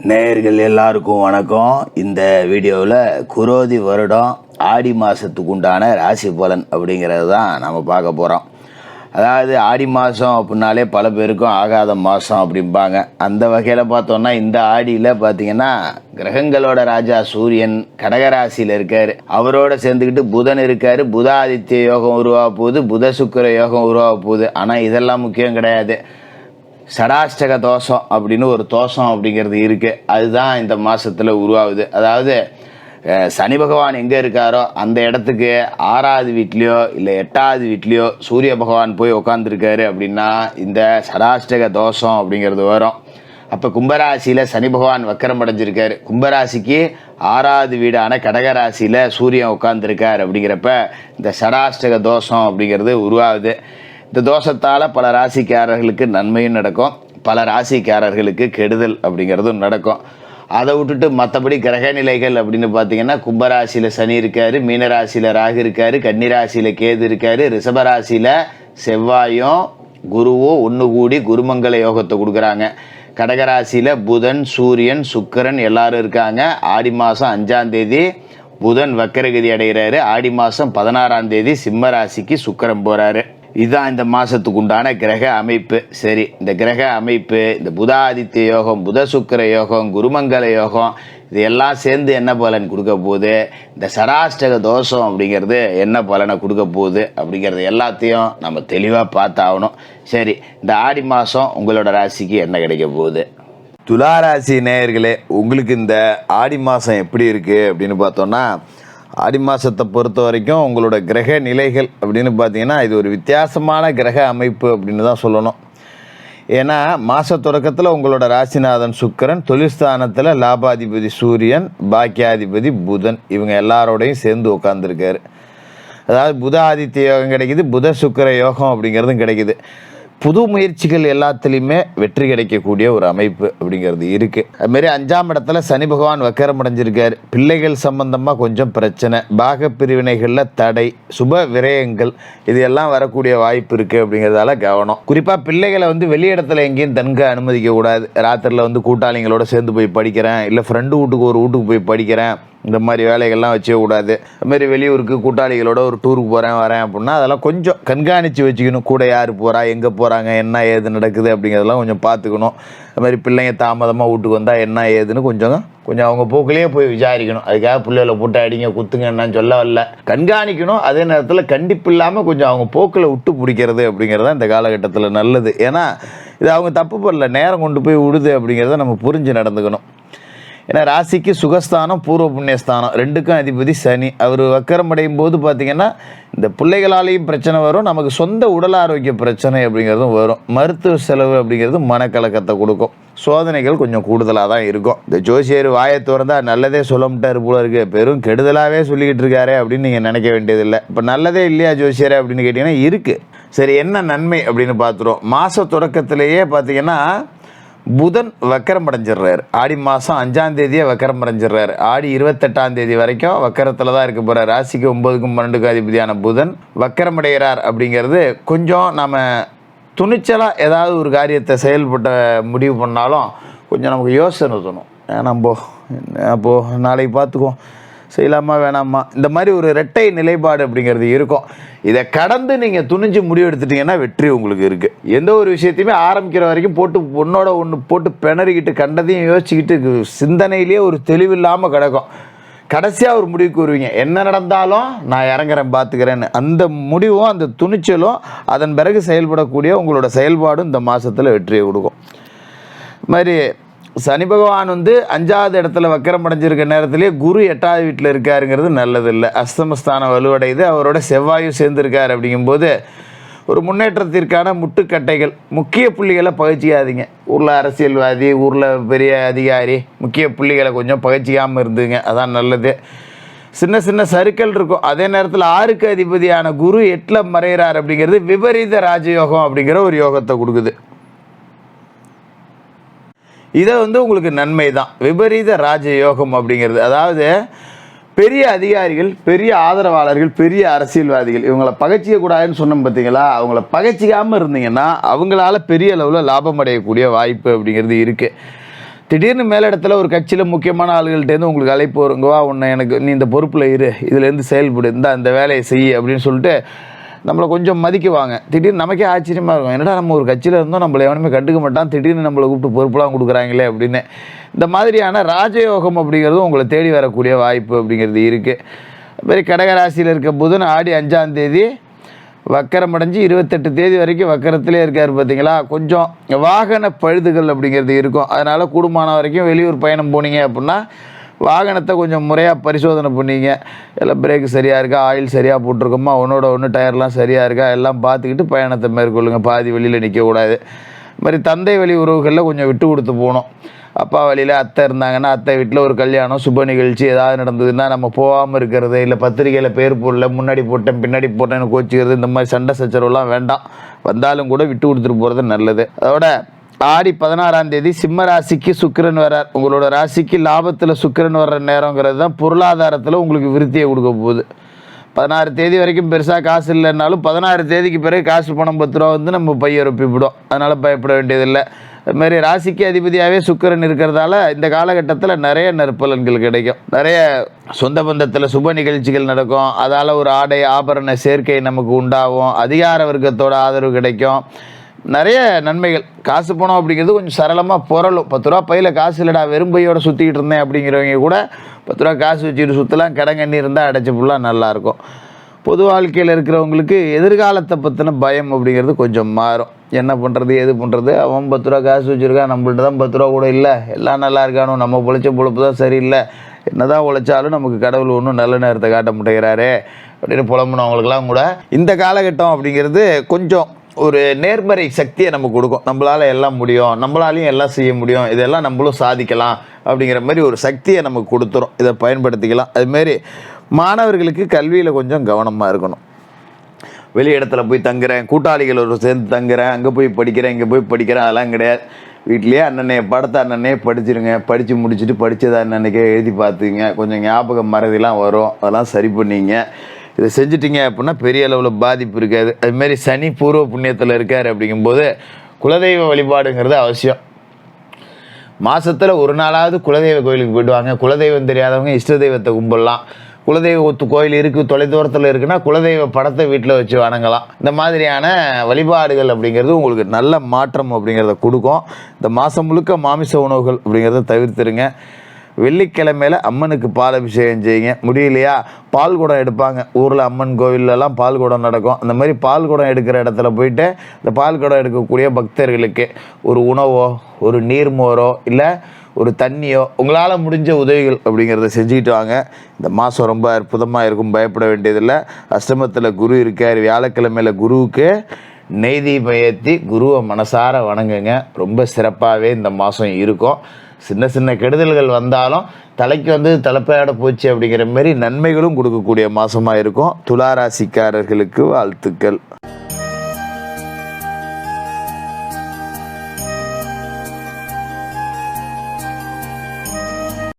நேயர்கள் எல்லாருக்கும் வணக்கம். இந்த வீடியோவில் குரோதி வருடம் ஆடி மாதத்துக்கு உண்டான ராசி பலன் அப்படிங்கிறது தான் நம்ம பார்க்க போகிறோம். அதாவது ஆடி மாதம் அப்படின்னாலே பல பேருக்கும் ஆகாத மாதம் அப்படிம்பாங்க. அந்த வகையில் பார்த்தோன்னா இந்த ஆடியில் பார்த்திங்கன்னா கிரகங்களோட ராஜா சூரியன் கடகராசியில் இருக்கார். அவரோட சேர்ந்துக்கிட்டு புதன் இருக்கார். புத ஆதித்ய யோகம் உருவாக போகுது, புத சுக்கிர யோகம் உருவாக போகுது. ஆனால் இதெல்லாம் முக்கியம் கிடையாது. சடாஷ்டக தோஷம் அப்படின்னு ஒரு தோஷம் அப்படிங்கிறது இருக்குது. அதுதான் இந்த மாதத்தில் உருவாகுது. அதாவது சனி பகவான் எங்கே இருக்காரோ அந்த இடத்துக்கு 6வது வீட்லேயோ இல்லை 8வது வீட்லேயோ சூரிய பகவான் போய் உக்காந்துருக்காரு அப்படின்னா இந்த சடாஷ்டக தோஷம் அப்படிங்கிறது வரும். அப்போ கும்பராசியில் சனி பகவான் வக்கரம் அடைஞ்சிருக்காரு. கும்பராசிக்கு 6வது வீடான கடகராசியில் சூரியன் உட்காந்துருக்கார். அப்படிங்கிறப்ப இந்த சடாஷ்டக தோஷம் அப்படிங்கிறது உருவாகுது. இந்த தோஷத்தால் பல ராசிக்காரர்களுக்கு நன்மையும் நடக்கும், பல ராசிக்காரர்களுக்கு கெடுதல் அப்படிங்கிறதும் நடக்கும். அதை விட்டுட்டு மற்றபடி கிரக நிலைகள் அப்படின்னு பார்த்தீங்கன்னா கும்பராசியில் சனி இருக்கார், மீனராசியில் ராகு இருக்கார், கன்னிராசியில் கேது இருக்கார், ரிஷபராசியில் செவ்வாயும் குருவும் ஒன்று கூடி குருமங்கல யோகத்தை கொடுக்குறாங்க. கடகராசியில் புதன் சூரியன் சுக்கிரன் எல்லாரும் இருக்காங்க. ஆடி மாதம் 5ஆம் தேதி புதன் வக்கரகதி அடைகிறாரு. ஆடி மாதம் 16ஆம் தேதி சிம்ம ராசிக்கு சுக்கிரன் போகிறாரு. இதுதான் இந்த மாதத்துக்கு உண்டான கிரக அமைப்பு. சரி, இந்த கிரக அமைப்பு, இந்த புத ஆதித்ய யோகம், புத சுக்கிர யோகம், குருமங்கல யோகம், இது எல்லாம் சேர்ந்து என்ன பலன் கொடுக்க போகுது, இந்த சடாஷ்டக தோஷம் அப்படிங்கிறது என்ன பலனை கொடுக்க போகுது அப்படிங்கிறது எல்லாத்தையும் நம்ம தெளிவாக பார்த்தாகணும். சரி, இந்த ஆடி மாதம் உங்களோட ராசிக்கு என்ன கிடைக்க போகுது? துளாராசி நேயர்களே, உங்களுக்கு இந்த ஆடி மாதம் எப்படி இருக்குது அப்படின்னு பார்த்தோன்னா, ஆடி மாதத்தை பொறுத்த வரைக்கும் உங்களோட கிரக நிலைகள் அப்படின்னு பார்த்தீங்கன்னா இது ஒரு வித்தியாசமான கிரக அமைப்பு அப்படின்னு தான் சொல்லணும். ஏன்னா மாத தொடக்கத்தில் உங்களோட ராசிநாதன் சுக்கிரன், தொழில்ஸ்தானத்தில் லாபாதிபதி சூரியன், பாக்கியாதிபதி புதன், இவங்க எல்லாரோடையும் சேர்ந்து உட்காந்துருக்காரு. அதாவது புத ஆதித்ய யோகம் கிடைக்கிது, புத சுக்கிர யோகம் அப்படிங்கிறதும் கிடைக்கிது. புது முயற்சிகள் எல்லாத்துலேயுமே வெற்றி கிடைக்கக்கூடிய ஒரு அமைப்பு அப்படிங்கிறது இருக்குது. அதுமாரி 5ஆம் இடத்துல சனி பகவான் வக்கரம் அடைஞ்சிருக்கார். பிள்ளைகள் சம்பந்தமாக கொஞ்சம் பிரச்சனை, பாக பிரிவினைகளில் தடை, சுப விரயங்கள் இது எல்லாம் வரக்கூடிய வாய்ப்பு இருக்குது அப்படிங்கிறதால கவனம். குறிப்பாக பிள்ளைகளை வெளியிடத்தில் எங்கேயும் தங்க அனுமதிக்கக்கூடாது. ராத்திரியில் கூட்டாளிங்களோட சேர்ந்து போய் படிக்கிறேன், இல்லை ஃப்ரெண்டு வீட்டுக்கு ஒரு வீட்டுக்கு போய் படிக்கிறேன், இந்த மாதிரி வேலைகள்லாம் வச்சே கூடாது. அதுமாரி வெளியூருக்கு கூட்டாளிகளோட ஒரு டூருக்கு வரேன் அப்படின்னா அதெல்லாம் கொஞ்சம் கண்காணித்து வச்சுக்கணும். கூட யார் போகிறா, எங்கே போகிறாங்க, என்ன ஏது நடக்குது அப்படிங்கிறதெல்லாம் கொஞ்சம் பார்த்துக்கணும். அதுமாதிரி பிள்ளைங்க தாமதமாக வீட்டுக்கு வந்தால் என்ன ஏதுன்னு கொஞ்சம் அவங்க போக்கிலேயே போய் விசாரிக்கணும். அதுக்காக பிள்ளைகளை போட்டு அடிங்க குத்துங்க என்னன்னு சொல்ல வரல, கண்காணிக்கணும். அதே நேரத்தில் கண்டிப்பு இல்லாமல் கொஞ்சம் அவங்க போக்கில் விட்டு பிடிக்கிறது அப்படிங்கிறத இந்த காலகட்டத்தில் நல்லது. ஏன்னா இது அவங்க தப்பு பண்ணல, நேரம் கொண்டு போய் விடுது அப்படிங்கிறத நம்ம புரிஞ்சு நடந்துக்கணும். ஏன்னா ராசிக்கு சுகஸ்தானம் பூர்வ புண்ணியஸ்தானம் ரெண்டுக்கும் அதிபதி சனி. அவர் வக்கரம் அடையும் போது பார்த்திங்கன்னா இந்த பிள்ளைகளாலேயும் பிரச்சனை வரும், நமக்கு சொந்த உடல் ஆரோக்கிய பிரச்சனை அப்படிங்கிறதும் வரும். மருத்துவ செலவு அப்படிங்கிறது மனக்கலக்கத்தை கொடுக்கும். சோதனைகள் கொஞ்சம் கூடுதலாக தான் இருக்கும். இந்த ஜோசியர் வாயை திறந்தா நல்லதே சொல்ல மாட்டார் போல இருக்கு, பெரும் கெடுதலாகவே சொல்லிக்கிட்டு இருக்காரு அப்படின்னு நீங்கள் நினைக்க வேண்டியதில்லை. இப்போ நல்லதே இல்லையா ஜோசியர் அப்படின்னு கேட்டிங்கன்னா இருக்குது. சரி, என்ன நன்மை அப்படின்னு பார்த்துருவோம். மாத தொடக்கத்திலேயே பார்த்திங்கன்னா புதன் வக்கரம் அடைஞ்சிடுறாரு. ஆடி மாதம் 5ஆம் தேதியே வக்கரம் அடைஞ்சிடுறாரு. ஆடி 28ஆம் தேதி வரைக்கும் வக்கரத்தில் தான் இருக்க போகிறார். ராசிக்கு 9க்கும் 12க்கும் அதிபதியான புதன் வக்கரம் அடைகிறார். அப்படிங்கிறது கொஞ்சம் நம்ம துணிச்சலாக ஏதாவது ஒரு காரியத்தை செயல்பட்ட முடிவு பண்ணாலும் கொஞ்சம் நமக்கு யோசனை தோணும். நம்ம அப்போது நாளைக்கு பார்த்துக்குவோம், செய்யலாமா வேணாமா, இந்த மாதிரி ஒரு இரட்டை நிலைப்பாடு அப்படிங்கிறது இருக்கும். இதை கடந்து நீங்கள் துணிஞ்சு முடிவு எடுத்துட்டிங்கன்னா வெற்றி உங்களுக்கு இருக்குது. எந்த ஒரு விஷயத்தையுமே ஆரம்பிக்கிற வரைக்கும் ஒன்றோட ஒன்று போட்டு பிணறிக்கிட்டு கண்டதையும் யோசிச்சுக்கிட்டு சிந்தனையிலேயே ஒரு தெளிவில்லாமல் கிடக்கும். கடைசியாக ஒரு முடிவுக்கு வருவீங்க, என்ன நடந்தாலும் நான் இறங்குறேன் பார்த்துக்கிறேன்னு. அந்த முடிவும் அந்த துணிச்சலும் அதன் பிறகு செயல்படக்கூடிய உங்களோட செயல்பாடும் இந்த மாதத்தில் வெற்றியை கொடுக்கும். இது மாதிரி சனி பகவான் 5வது இடத்துல வக்கரம் அடைஞ்சிருக்க நேரத்திலேயே குரு 8வது வீட்டில் இருக்காருங்கிறது நல்லதில்லை. அஸ்தமஸ்தானம் வலுவடையுது, அவரோட செவ்வாயும் சேர்ந்துருக்கார். அப்படிங்கும்போது ஒரு முன்னேற்றத்திற்கான முட்டுக்கட்டைகள், முக்கிய புள்ளிகளை பகிச்சிக்காதீங்க. ஊரில் அரசியல்வாதி, ஊரில் பெரிய அதிகாரி, முக்கிய புள்ளிகளை கொஞ்சம் பகிச்சிக்காமல் இருந்துங்க, அதான் நல்லது. சின்ன சின்ன சறுக்கல் இருக்கும். அதே நேரத்தில் 6க்கு அதிபதியான குரு 8ல் மறைகிறார். அப்படிங்கிறது விபரீத ராஜயோகம் அப்படிங்கிற ஒரு யோகத்தை கொடுக்குது. இதை உங்களுக்கு நன்மை தான். விபரீத ராஜயோகம் அப்படிங்கிறது அதாவது பெரிய அதிகாரிகள், பெரிய ஆதரவாளர்கள், பெரிய அரசியல்வாதிகள் இவங்களை பகைச்சிக்க கூடாதுன்னு சொன்னோம் பார்த்தீங்களா, அவங்கள பகைச்சிக்காமல் இருந்தீங்கன்னா அவங்களால பெரிய அளவில் லாபம் அடையக்கூடிய வாய்ப்பு அப்படிங்கிறது இருக்குது. திடீர்னு மேலிடத்துல ஒரு கட்சியில் முக்கியமான ஆளுகள்கிட்டேருந்து உங்களுக்கு அழைப்பு வருங்கவா, உன்னை எனக்கு நீ இந்த பொறுப்பில் இரு, இதுலேருந்து செயல்படு, இந்த வேலையை செய் அப்படின்னு சொல்லிட்டு நம்மளை கொஞ்சம் மதிக்குவாங்க. திடீர்னு நமக்கே ஆச்சரியமாக இருக்கும், என்னடா நம்ம ஒரு கட்சியில் இருந்தோம் நம்மளை எவனுமே கண்டுக்க மாட்டான், திடீர்னு நம்மளை கூப்பிட்டு பொறுப்புலாம் கொடுக்குறாங்களே அப்படின்னு. இந்த மாதிரியான ராஜயோகம் அப்படிங்கிறதும் உங்களை தேடி வரக்கூடிய வாய்ப்பு அப்படிங்கிறது இருக்குது. அதுமாதிரி கடகராசியில் இருக்க புதன் ஆடி 5ஆம் தேதி வக்கரம் அடைஞ்சு 28 தேதி வரைக்கும் வக்கரத்திலே இருக்கார் பார்த்தீங்களா. கொஞ்சம் வாகன பழுதுகள் அப்படிங்கிறது இருக்கும். அதனால் கூடுமான வரைக்கும் வெளியூர் பயணம் போனீங்க அப்படின்னா வாகனத்தை கொஞ்சம் முறையாக பரிசோதனை பண்ணிங்க. எல்லாம் பிரேக்கு சரியாக இருக்கா, ஆயில் சரியாக போட்டிருக்கோமா, ஒன்று டயர்லாம் சரியாக இருக்கா, எல்லாம் பார்த்துக்கிட்டு பயணத்தை மேற்கொள்ளுங்கள். பாதி வெளியில் நிற்கக்கூடாது. இது மாதிரி தந்தை வழி உறவுகளில் கொஞ்சம் விட்டு கொடுத்து போகணும். அப்பா வழியில் அத்தை இருந்தாங்கன்னா அத்தை வீட்டில் ஒரு கல்யாணம் சுப நிகழ்ச்சி ஏதாவது நடந்ததுன்னா நம்ம போகாமல் இருக்கிறது, இல்லை பத்திரிகையில் பேர் போடல, முன்னாடி போட்டேன் பின்னாடி போட்டேன்னு கோச்சிக்கிறது, இந்த மாதிரி சண்டை சச்சரவுலாம் வேண்டாம். வந்தாலும் கூட விட்டு கொடுத்துட்டு போகிறது நல்லது. அதோட ஆடி 16ஆம் தேதி சிம்ம ராசிக்கு சுக்கிரன் வர்றார். உங்களோட ராசிக்கு லாபத்தில் சுக்கிரன் வர்ற நேரங்கிறது தான் பொருளாதாரத்தில் உங்களுக்கு விருத்தியை கொடுக்க போகுது. 16 தேதி வரைக்கும் பெருசாக காசு இல்லைன்னாலும் 16 தேதிக்கு பிறகு காசு பணம் 10 ரூபா வந்து நம்ம பைய ரொப்பிவிடும். அதனால் பயப்பட வேண்டியதில்லை. அதுமாதிரி ராசிக்கு அதிபதியாகவே சுக்கிரன் இருக்கிறதால இந்த காலகட்டத்தில் நிறைய நற்பலன்கள் கிடைக்கும். நிறைய சொந்த பந்தத்தில் சுப நிகழ்ச்சிகள் நடக்கும். அதால் ஒரு ஆடை ஆபரண சேர்க்கை நமக்கு உண்டாகும். அதிகார வர்க்கத்தோட ஆதரவு கிடைக்கும். நிறைய நன்மைகள். காசு பணம் அப்படிங்கிறது கொஞ்சம் சரளமாக புரளும். 10 ரூபா பையில் காசு இல்லைடா வெறும் பையோட சுற்றிக்கிட்டு இருந்தேன் அப்படிங்கிறவங்க கூட 10 ரூபா காசு வச்சுக்கிட்டு சுற்றலாம். கடங்கண்ணி இருந்தால் அடைச்சி ஃபுல்லாக நல்லாயிருக்கும். பொது வாழ்க்கையில் இருக்கிறவங்களுக்கு எதிர்காலத்தை பற்றின பயம் அப்படிங்கிறது கொஞ்சம் மாறும். என்ன பண்ணுறது ஏது பண்ணுறது, அவன் 10 ரூபா காசு வச்சுருக்கான், நம்மள்ட்ட தான் 10 ரூபா கூட இல்லை, எல்லாம் நல்லா இருக்கானோ, நம்ம பொழைச்ச பொழப்பு தான் சரியில்லை, என்ன தான் உழைச்சாலும் நமக்கு கடவுள் ஒன்றும் நல்ல நேரத்தை காட்ட மாட்டேங்கிறாரே அப்படின்னு புலம்புனவங்களுக்கெல்லாம் கூட இந்த காலகட்டம் அப்படிங்கிறது கொஞ்சம் ஒரு நேர்மறை சக்தியை நமக்கு கொடுக்கும். நம்மளால் எல்லாம் முடியும், நம்மளாலையும் எல்லாம் செய்ய முடியும், இதெல்லாம் நம்மளும் சாதிக்கலாம் அப்படிங்கிற மாதிரி ஒரு சக்தியை நமக்கு கொடுத்துரும். இதை பயன்படுத்திக்கலாம். அதுமாரி மாணவர்களுக்கு கல்வியில் கொஞ்சம் கவனமாக இருக்கணும். வெளி இடத்துல போய் தங்குறேன், கூட்டாளிகளோடு சேர்ந்து தங்குறேன், அங்கே போய் படிக்கிறேன், இங்கே போய் படிக்கிறேன், அதெல்லாம் கிடையாது. வீட்லேயே அண்ணனையே படத்தை அண்ணனே படிச்சிருங்க. படித்து முடிச்சுட்டு படித்ததை அண்ணனைக்கே எழுதி பார்த்துங்க. கொஞ்சம் ஞாபகம் மறதிலாம் வரும், அதெல்லாம் சரி பண்ணிங்க. இதை செஞ்சிட்டிங்க அப்படின்னா பெரிய அளவில் பாதிப்பு இருக்காது. அதுமாரி சனி பூர்வ புண்ணியத்தில் இருக்கார் அப்படிங்கும்போது குலதெய்வ வழிபாடுங்கிறது அவசியம். மாதத்தில் ஒரு நாளாவது குலதெய்வ கோயிலுக்கு போய்டுவாங்க. குலதெய்வம் தெரியாதவங்க இஷ்ட தெய்வத்தை கும்பிடலாம். குலதெய்வ கோயில் இருக்குது தொலைதூரத்தில் இருக்குன்னா குலதெய்வ படத்தை வீட்டில் வச்சு வணங்கலாம். இந்த மாதிரியான வழிபாடுகள் அப்படிங்கிறது உங்களுக்கு நல்ல மாற்றம் அப்படிங்கிறத கொடுக்கும். இந்த மாதம் முழுக்க மாமிச உணவுகள் அப்படிங்கிறத தவிர்த்துருங்க. வெள்ளிக்கிழமையில் அம்மனுக்கு பால் அபிஷேகம் செய்யுங்க. முடியலையா பால் குடம் எடுப்பாங்க. ஊரில் அம்மன் கோவிலெலாம் பால் குடம் நடக்கும். அந்த மாதிரி பால் குடம் எடுக்கிற இடத்துல போயிட்டு இந்த பால் குடம் எடுக்கக்கூடிய பக்தர்களுக்கு ஒரு உணவோ ஒரு நீர்மோரோ இல்லை ஒரு தண்ணியோ உங்களால் முடிஞ்ச உதவிகள் அப்படிங்கிறத செஞ்சுக்கிட்டு வாங்க. இந்த மாதம் ரொம்ப அற்புதமாக இருக்கும், பயப்பட வேண்டியதில்லை. அஷ்டமத்தில் குரு இருக்கார். வியாழக்கிழமையில் குருவுக்கு நெய் தீபம் ஏற்றி குருவை மனசார வணங்குங்க. ரொம்ப சிறப்பாகவே இந்த மாதம் இருக்கும். சின்ன சின்ன கெடுதல்கள் வந்தாலும் தலைக்கு வந்து தலைப்பையோட போச்சு அப்படிங்கிற மாதிரி நன்மைகளும் கொடுக்கக்கூடிய மாதமாக இருக்கும். துலா ராசிக்காரர்களுக்கு வாழ்த்துக்கள்.